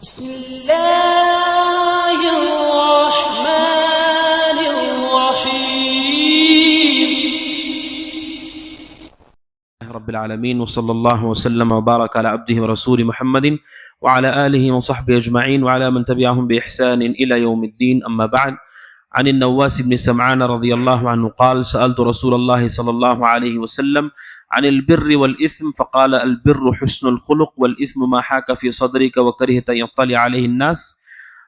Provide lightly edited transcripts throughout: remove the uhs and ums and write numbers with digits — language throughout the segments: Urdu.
بسم الله الرحمن الرحيم رب العالمين وصلى الله وسلم وبارك على عبده ورسوله محمد وعلى آله وصحبه أجمعين وعلى من تبعهم بإحسان إلى يوم الدين. أما بعد، عن النواس بن سمعان رضي الله عنه قال: سألت رسول الله صلى الله عليه وسلم عن البر والإثم فقال: البر حسن الخلق والإثم ما حاك في صدرك وكرهت أن يطلع عليه الناس.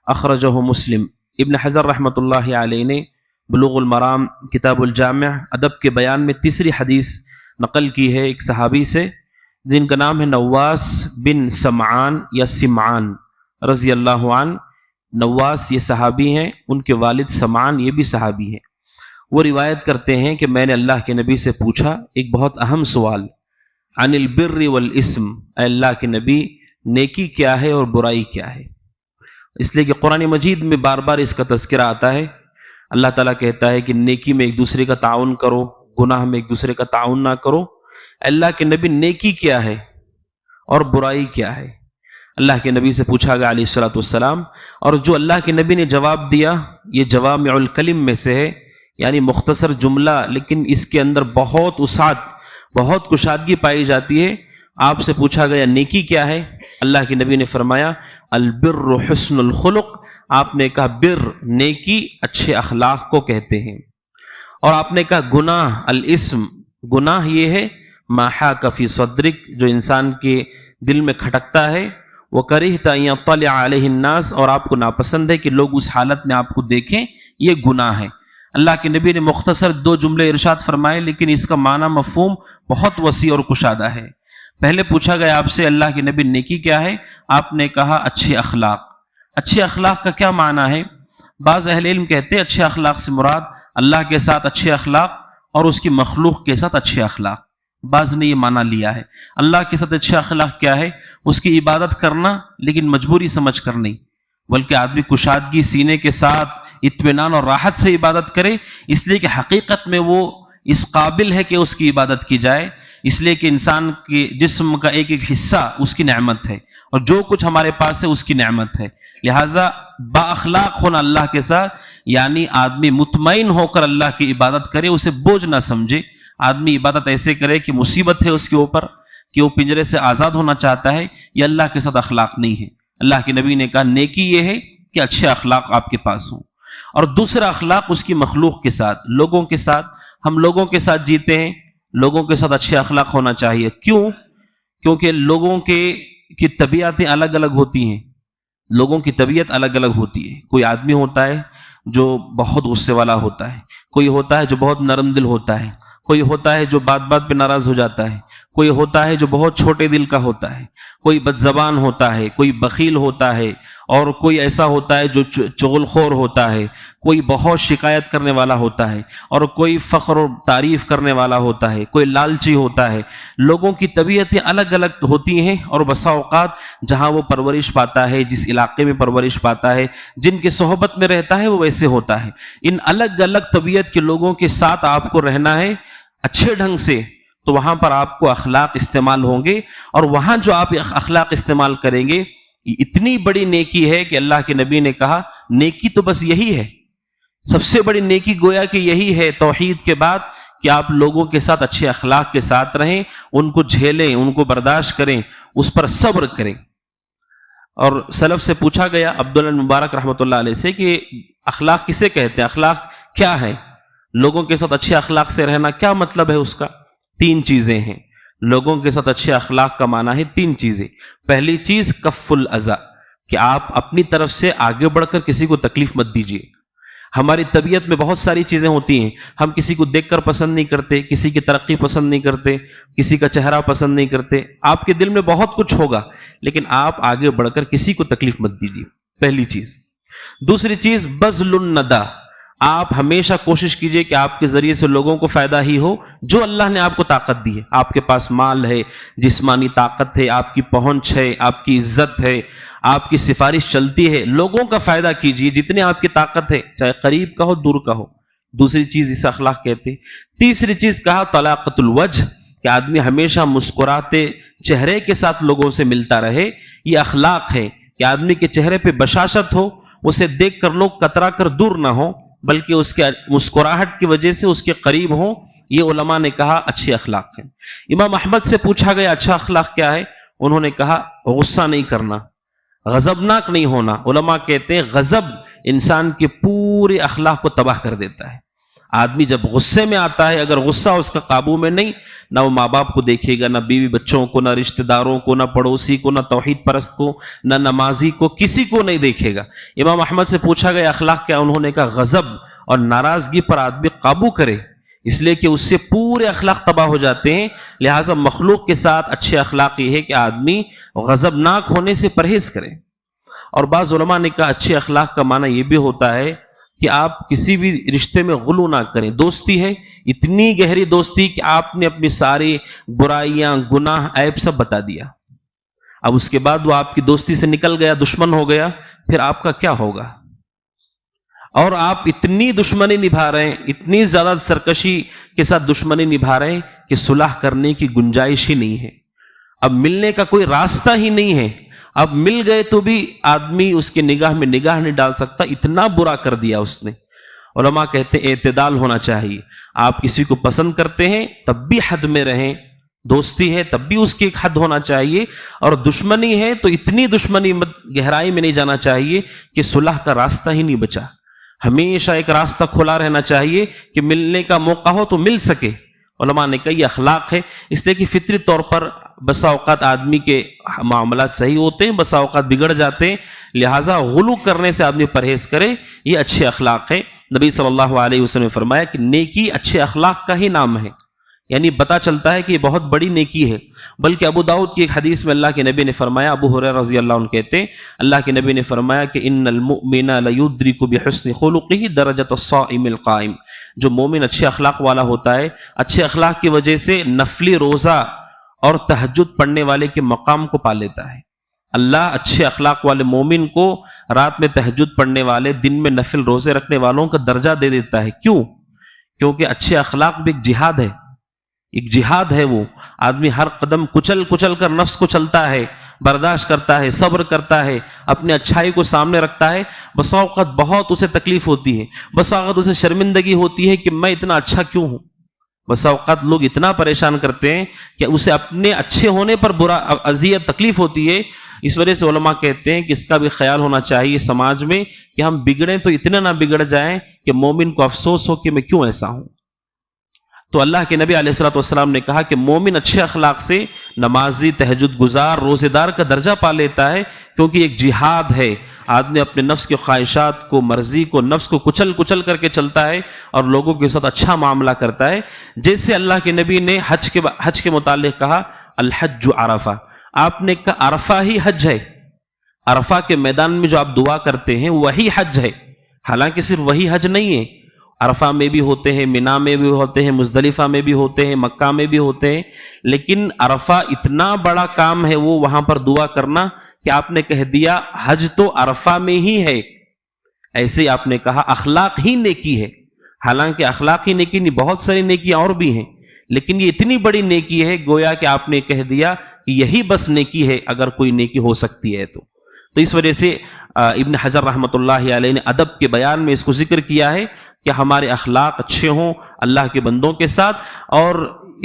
اخرجه مسلم. ابن حجر رحمۃ اللہ علیہ نے بلوغ المرام کتاب الجامع ادب کے بیان میں تیسری حدیث نقل کی ہے ایک صحابی سے جن کا نام ہے نواس بن سمعان یا سمعان رضی اللہ عنہ. نواس یہ صحابی ہیں، ان کے والد سمعان یہ بھی صحابی ہیں. وہ روایت کرتے ہیں کہ میں نے اللہ کے نبی سے پوچھا ایک بہت اہم سوال، عن البر والاسم، اے اللہ کے نبی نیکی کیا ہے اور برائی کیا ہے؟ اس لیے کہ قرآن مجید میں بار بار اس کا تذکرہ آتا ہے. اللہ تعالیٰ کہتا ہے کہ نیکی میں ایک دوسرے کا تعاون کرو، گناہ میں ایک دوسرے کا تعاون نہ کرو. اللہ کے نبی نیکی کیا ہے اور برائی کیا ہے؟ اللہ کے نبی سے پوچھا گیا علیہ الصلوۃ والسلام، اور جو اللہ کے نبی نے جواب دیا یہ جوامع الکلم میں سے ہے، یعنی مختصر جملہ لیکن اس کے اندر بہت وسعت، بہت کشادگی پائی جاتی ہے. آپ سے پوچھا گیا نیکی کیا ہے؟ اللہ کے نبی نے فرمایا البر حسن الخلق. آپ نے کہا بر نیکی اچھے اخلاق کو کہتے ہیں. اور آپ نے کہا گناہ الاسم، گناہ یہ ہے ما حاک فی صدرک، جو انسان کے دل میں کھٹکتا ہے. وکرہت ان یطلع علیہ الناس، اور آپ کو ناپسند ہے کہ لوگ اس حالت میں آپ کو دیکھیں، یہ گناہ ہے. اللہ کے نبی نے مختصر 2 جملے ارشاد فرمائے لیکن اس کا معنی مفہوم بہت وسیع اور کشادہ ہے. پہلے پوچھا گیا آپ سے اللہ کے نبی نیکی کیا ہے؟ آپ نے کہا اچھے اخلاق. اچھے اخلاق کا کیا معنی ہے؟ بعض اہل علم کہتے ہیں اچھے اخلاق سے مراد اللہ کے ساتھ اچھے اخلاق اور اس کی مخلوق کے ساتھ اچھے اخلاق. بعض نے یہ معنی لیا ہے. اللہ کے ساتھ اچھے اخلاق کیا ہے؟ اس کی عبادت کرنا لیکن مجبوری سمجھ کر نہیں، بلکہ آدمی کشادگی سینے کے ساتھ اطمینان اور راحت سے عبادت کرے، اس لیے کہ حقیقت میں وہ اس قابل ہے کہ اس کی عبادت کی جائے. اس لیے کہ انسان کے جسم کا ایک ایک حصہ اس کی نعمت ہے اور جو کچھ ہمارے پاس ہے اس کی نعمت ہے. لہٰذا با اخلاق ہونا اللہ کے ساتھ، یعنی آدمی مطمئن ہو کر اللہ کی عبادت کرے، اسے بوجھ نہ سمجھے. آدمی عبادت ایسے کرے کہ مصیبت ہے اس کے اوپر، کہ وہ پنجرے سے آزاد ہونا چاہتا ہے، یہ اللہ کے ساتھ اخلاق نہیں ہے. اللہ کے نبی نے کہا نیکی یہ ہے کہ اچھے اخلاق آپ کے پاس ہوں. اور دوسرا اخلاق اس کی مخلوق کے ساتھ، لوگوں کے ساتھ. ہم لوگوں کے ساتھ جیتے ہیں، لوگوں کے ساتھ اچھے اخلاق ہونا چاہیے. کیوں؟ کیونکہ لوگوں کی طبیعتیں الگ الگ ہوتی ہیں. لوگوں کی طبیعت الگ الگ ہوتی ہے. کوئی آدمی ہوتا ہے جو بہت غصے والا ہوتا ہے، کوئی ہوتا ہے جو بہت نرم دل ہوتا ہے، کوئی ہوتا ہے جو بات بات پہ ناراض ہو جاتا ہے، کوئی ہوتا ہے جو بہت چھوٹے دل کا ہوتا ہے، کوئی بد زبان ہوتا ہے، کوئی بخیل ہوتا ہے، اور کوئی ایسا ہوتا ہے جو چغل خور ہوتا ہے، کوئی بہت شکایت کرنے والا ہوتا ہے، اور کوئی فخر و تعریف کرنے والا ہوتا ہے، کوئی لالچی ہوتا ہے. لوگوں کی طبیعتیں الگ الگ ہوتی ہیں اور بسا اوقات جہاں وہ پرورش پاتا ہے، جس علاقے میں پرورش پاتا ہے، جن کے صحبت میں رہتا ہے وہ ویسے ہوتا ہے. ان الگ الگ طبیعت کے لوگوں کے ساتھ آپ کو رہنا ہے اچھے ڈھنگ سے، تو وہاں پر آپ کو اخلاق استعمال ہوں گے. اور وہاں جو آپ اخلاق استعمال کریں گے اتنی بڑی نیکی ہے کہ اللہ کے نبی نے کہا نیکی تو بس یہی ہے، سب سے بڑی نیکی گویا کہ یہی ہے توحید کے بعد، کہ آپ لوگوں کے ساتھ اچھے اخلاق کے ساتھ رہیں، ان کو جھیلیں، ان کو برداشت کریں، اس پر صبر کریں. اور سلف سے پوچھا گیا عبداللہ مبارک رحمۃ اللہ علیہ سے کہ اخلاق کسے کہتے ہیں، اخلاق کیا ہے؟ لوگوں کے ساتھ اچھے اخلاق سے رہنا کیا مطلب ہے اس کا؟ 3 چیزیں ہیں. لوگوں کے ساتھ اچھے اخلاق کا معنی ہے 3 چیزیں. پہلی چیز کف الاذی، کہ آپ اپنی طرف سے آگے بڑھ کر کسی کو تکلیف مت دیجیے. ہماری طبیعت میں بہت ساری چیزیں ہوتی ہیں، ہم کسی کو دیکھ کر پسند نہیں کرتے، کسی کی ترقی پسند نہیں کرتے، کسی کا چہرہ پسند نہیں کرتے. آپ کے دل میں بہت کچھ ہوگا لیکن آپ آگے بڑھ کر کسی کو تکلیف مت دیجیے، پہلی چیز. دوسری چیز بذل الندی، آپ ہمیشہ کوشش کیجئے کہ آپ کے ذریعے سے لوگوں کو فائدہ ہی ہو. جو اللہ نے آپ کو طاقت دی ہے، آپ کے پاس مال ہے، جسمانی طاقت ہے، آپ کی پہنچ ہے، آپ کی عزت ہے، آپ کی سفارش چلتی ہے، لوگوں کا فائدہ کیجئے جتنے آپ کی طاقت ہے، چاہے قریب کا ہو دور کا ہو. دوسری چیز اسے اخلاق کہتے. تیسری چیز کہا طلاقۃ الوجہ، کہ آدمی ہمیشہ مسکراتے چہرے کے ساتھ لوگوں سے ملتا رہے. یہ اخلاق ہے کہ آدمی کے چہرے پہ بشاشت ہو, اسے دیکھ کر لوگ کترا کر دور نہ ہو بلکہ اس کے مسکراہٹ کی وجہ سے اس کے قریب ہوں. یہ علماء نے کہا اچھے اخلاق ہیں. امام احمد سے پوچھا گیا اچھا اخلاق کیا ہے؟ انہوں نے کہا غصہ نہیں کرنا, غضبناک نہیں ہونا. علماء کہتے ہیں غضب انسان کے پورے اخلاق کو تباہ کر دیتا ہے. آدمی جب غصے میں آتا ہے, اگر غصہ اس کا قابو میں نہیں, نہ وہ ماں باپ کو دیکھے گا, نہ بیوی بچوں کو, نہ رشتہ داروں کو, نہ پڑوسی کو, نہ توحید پرست کو, نہ نمازی کو, کسی کو نہیں دیکھے گا. امام احمد سے پوچھا گیا اخلاق کیا؟ انہوں نے کہا غضب اور ناراضگی پر آدمی قابو کرے, اس لیے کہ اس سے پورے اخلاق تباہ ہو جاتے ہیں. لہٰذا مخلوق کے ساتھ اچھے اخلاق یہ ہے کہ آدمی غضبناک ہونے سے پرہیز کرے. اور بعض علماء نے کہا اچھے اخلاق کا معنی یہ بھی ہوتا ہے کہ آپ کسی بھی رشتے میں غلو نہ کریں. دوستی ہے, اتنی گہری دوستی کہ آپ نے اپنی ساری برائیاں, گناہ, عیب سب بتا دیا. اب اس کے بعد وہ آپ کی دوستی سے نکل گیا, دشمن ہو گیا, پھر آپ کا کیا ہوگا؟ اور آپ اتنی دشمنی نبھا رہے ہیں, اتنی زیادہ سرکشی کے ساتھ دشمنی نبھا رہے ہیں کہ صلح کرنے کی گنجائش ہی نہیں ہے. اب ملنے کا کوئی راستہ ہی نہیں ہے. اب مل گئے تو بھی آدمی اس کے نگاہ میں نگاہ نہیں ڈال سکتا, اتنا برا کر دیا اس نے. علماء کہتے ہیں اعتدال ہونا چاہیے. آپ کسی کو پسند کرتے ہیں تب بھی حد میں رہیں, دوستی ہے تب بھی اس کی ایک حد ہونا چاہیے, اور دشمنی ہے تو اتنی دشمنی گہرائی میں نہیں جانا چاہیے کہ صلح کا راستہ ہی نہیں بچا. ہمیشہ ایک راستہ کھلا رہنا چاہیے کہ ملنے کا موقع ہو تو مل سکے. علماء نے کہا یہ اخلاق ہے, اس لیے کہ فطری طور پر بسا اوقات آدمی کے معاملات صحیح ہوتے ہیں, بسا اوقات بگڑ جاتے ہیں. لہٰذا غلو کرنے سے آدمی پرہیز کرے, یہ اچھے اخلاق ہے. نبی صلی اللہ علیہ وسلم نے فرمایا کہ نیکی اچھے اخلاق کا ہی نام ہے, یعنی پتہ چلتا ہے کہ یہ بہت بڑی نیکی ہے. بلکہ ابو داؤد کی ایک حدیث میں اللہ کے نبی نے فرمایا, ابو ہریرہ رضی اللہ عنہ کہتے ہیں اللہ کے نبی نے فرمایا کہ ان المؤمن لیدرک بحسن خلقہ درجۃ الصائم القائم. جو مومن اچھے اخلاق والا ہوتا ہے, اچھے اخلاق کی وجہ سے نفلی روزہ اور تہجد پڑھنے والے کے مقام کو پا لیتا ہے. اللہ اچھے اخلاق والے مومن کو رات میں تہجد پڑھنے والے, دن میں نفل روزے رکھنے والوں کا درجہ دے دیتا ہے. کیوں؟ کیونکہ اچھے اخلاق بھی ایک جہاد ہے, ایک جہاد ہے. وہ آدمی ہر قدم کچل کچل کر نفس کو چلتا ہے, برداشت کرتا ہے, صبر کرتا ہے, اپنے اچھائی کو سامنے رکھتا ہے. بسا اوقات بہت اسے تکلیف ہوتی ہے, بسا اوقات اسے شرمندگی ہوتی ہے کہ میں اتنا اچھا کیوں ہوں. بسا اوقات لوگ اتنا پریشان کرتے ہیں کہ اسے اپنے اچھے ہونے پر برا اذیت تکلیف ہوتی ہے. اس وجہ سے علماء کہتے ہیں کہ اس کا بھی خیال ہونا چاہیے سماج میں کہ ہم بگڑیں تو اتنا نہ بگڑ جائیں کہ مومن کو افسوس ہو کہ میں کیوں ایسا ہوں. تو اللہ کے نبی علیہ الصلوۃ والسلام نے کہا کہ مومن اچھے اخلاق سے نمازی, تہجد گزار, روزے دار کا درجہ پا لیتا ہے, کیونکہ ایک جہاد ہے. آدمی اپنے نفس کے خواہشات کو, مرضی کو, نفس کو کچل کچل کر کے چلتا ہے اور لوگوں کے ساتھ اچھا معاملہ کرتا ہے. جیسے اللہ کے نبی نے حج کے متعلق کہا الحج عرفہ, آپ نے کہا عرفہ ہی حج ہے. عرفہ کے میدان میں جو آپ دعا کرتے ہیں وہی حج ہے. حالانکہ صرف وہی حج نہیں ہے, عرفہ میں بھی ہوتے ہیں, منا میں بھی ہوتے ہیں, مزدلفہ میں بھی ہوتے ہیں, مکہ میں بھی ہوتے ہیں. لیکن عرفہ اتنا بڑا کام ہے وہ وہاں پر دعا کرنا کہ آپ نے کہہ دیا حج تو عرفہ میں ہی ہے. ایسے ہی آپ نے کہا اخلاق ہی نیکی ہے. حالانکہ اخلاق ہی نیکی نہیں, بہت ساری نیکیاں اور بھی ہیں, لیکن یہ اتنی بڑی نیکی ہے گویا کہ آپ نے کہہ دیا کہ یہی بس نیکی ہے اگر کوئی نیکی ہو سکتی ہے تو. اس وجہ سے ابن حجر رحمۃ اللہ علیہ نے ادب کے بیان میں اس کو ذکر کیا ہے کہ ہمارے اخلاق اچھے ہوں اللہ کے بندوں کے ساتھ. اور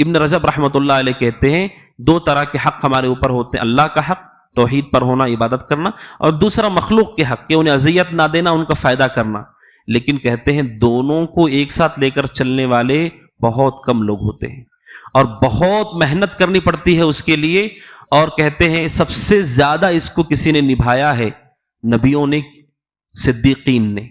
ابن رجب رحمۃ اللہ علیہ کہتے ہیں دو طرح کے حق ہمارے اوپر ہوتے ہیں, اللہ کا حق توحید پر ہونا, عبادت کرنا, اور دوسرا مخلوق کے حق کہ انہیں اذیت نہ دینا, ان کا فائدہ کرنا. لیکن کہتے ہیں دونوں کو ایک ساتھ لے کر چلنے والے بہت کم لوگ ہوتے ہیں اور بہت محنت کرنی پڑتی ہے اس کے لیے. اور کہتے ہیں سب سے زیادہ اس کو کسی نے نبھایا ہے نبیوں نے, صدیقین نے.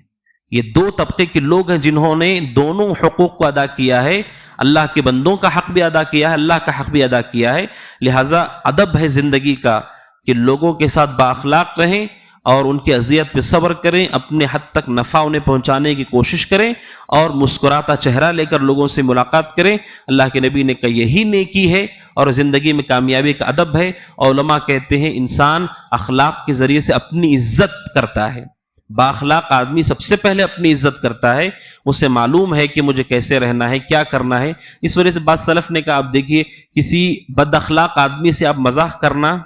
یہ دو طبقے کے لوگ ہیں جنہوں نے دونوں حقوق کو ادا کیا ہے, اللہ کے بندوں کا حق بھی ادا کیا ہے, اللہ کا حق بھی ادا کیا ہے. لہٰذا ادب ہے زندگی کا کہ لوگوں کے ساتھ بااخلاق رہیں اور ان کی اذیت پہ صبر کریں, اپنے حد تک نفع انہیں پہنچانے کی کوشش کریں اور مسکراتا چہرہ لے کر لوگوں سے ملاقات کریں. اللہ کے نبی نے کہا یہی نیکی ہے اور زندگی میں کامیابی کا ادب ہے. علماء کہتے ہیں انسان اخلاق کے ذریعے سے اپنی عزت کرتا ہے. بااخلاق آدمی سب سے پہلے اپنی عزت کرتا ہے, اسے معلوم ہے کہ مجھے کیسے رہنا ہے, کیا کرنا ہے. اس وجہ سے بعض سلف نے کہا آپ دیکھیے کسی بد اخلاق آدمی سے آپ مزاح کرنا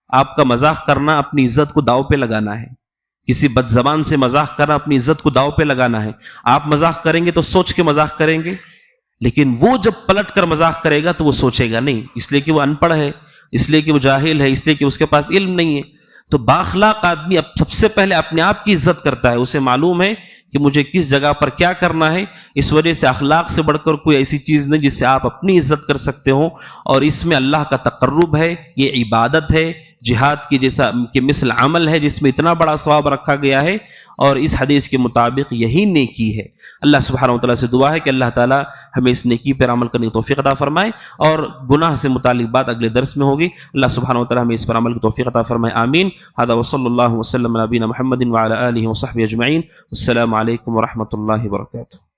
آپ کا مذاق کرنا اپنی عزت کو داؤ پہ لگانا ہے، کسی بد زبان سے مذاق کرنا اپنی عزت کو داؤ پہ لگانا ہے۔ آپ مذاق کریں گے تو سوچ کے مذاق کریں گے، لیکن وہ جب پلٹ کر مذاق کرے گا تو وہ سوچے گا نہیں، اس لیے کہ وہ ان پڑھ ہے، اس لیے کہ وہ جاہل ہے، اس لیے کہ اس کے پاس علم نہیں ہے۔ تو بااخلاق آدمی اب سب سے پہلے اپنے آپ کی عزت کرتا ہے، اسے معلوم ہے کہ مجھے کس جگہ پر کیا کرنا ہے۔ اس وجہ سے اخلاق سے بڑھ کر کوئی ایسی چیز نہیں جس سے آپ اپنی عزت کر سکتے ہو، اور اس میں اللہ کا تقرب ہے، یہ عبادت ہے، جہاد کی جیسا کہ مثل عمل ہے جس میں اتنا بڑا ثواب رکھا گیا ہے، اور اس حدیث کے مطابق یہی نیکی ہے۔ اللہ سبحانہ وتعالی سے دعا ہے کہ اللہ تعالی ہمیں اس نیکی پر عمل کرنے کی توفیق عطا فرمائے، اور گناہ سے متعلق بات اگلے درس میں ہوگی۔ اللہ سبحانہ وتعالی ہمیں اس پر عمل کی توفیق عطا فرمائے، آمین۔ ھذا وصلی اللہ وسلم علی نبینا محمد وعلی آلہ وصحبہ اجمعین۔ السلام علیکم ورحمۃ اللہ وبرکاتہ۔